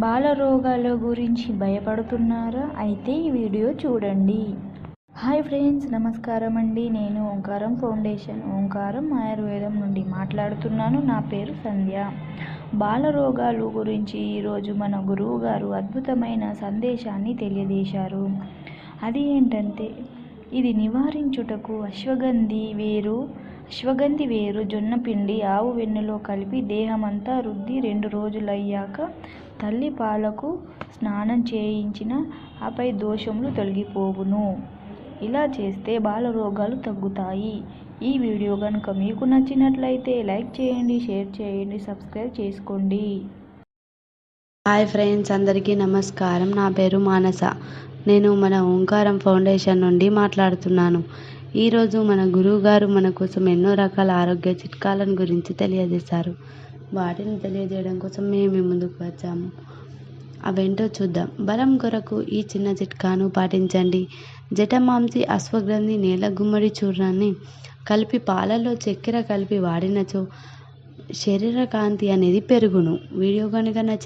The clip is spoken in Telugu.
బాలరోగాల గురించి భయపడుతున్నారా? అయితే ఈ వీడియో చూడండి. హాయ్ ఫ్రెండ్స్, నమస్కారం అండి. నేను ఓంకారం ఫౌండేషన్, ఓంకారం ఆయుర్వేదం నుండి మాట్లాడుతున్నాను. నా పేరు సంధ్య. బాలరోగాలు గురించి ఈరోజు మన గురువు గారు అద్భుతమైన సందేశాన్ని తెలియజేశారు. అది ఏంటంటే, ఇది నివారించుటకు అశ్వగంధి వేరు, జొన్నపిండి, ఆవు వెన్నెలో కలిపి దేహమంతా రుద్ది 2 రోజులయ్యాక తల్లి పాలకు స్నానం చేయించిన ఆపై దోషములు తొలగిపోవును. ఇలా చేస్తే బాలరోగాలు తగ్గుతాయి. ఈ వీడియో కనుక మీకు నచ్చినట్లయితే లైక్ చేయండి, షేర్ చేయండి, సబ్స్క్రైబ్ చేసుకోండి. హాయ్ ఫ్రెండ్స్, అందరికీ నమస్కారం. నా పేరు మానస. నేను మన ఓంకారం ఫౌండేషన్ నుండి మాట్లాడుతున్నాను. ఈరోజు మన గురువు గారు మన కోసం ఎన్నో రకాల ఆరోగ్య చిట్కాలను గురించి తెలియజేశారు. వాటిని తెలియజేయడం కోసం మేము మీ ముందుకు వచ్చాము. అవేంటో చూద్దాం. బలం కొరకు ఈ చిన్న చిట్కాను పాటించండి. జటమాంసి, అశ్వగంధి, నేల గుమ్మడి చూర్ణాన్ని కలిపి పాలలో చక్కెర కలిపి వాడినచో శరీర కాంతి అనేది పెరుగును. వీడియో కనుక నచ్చి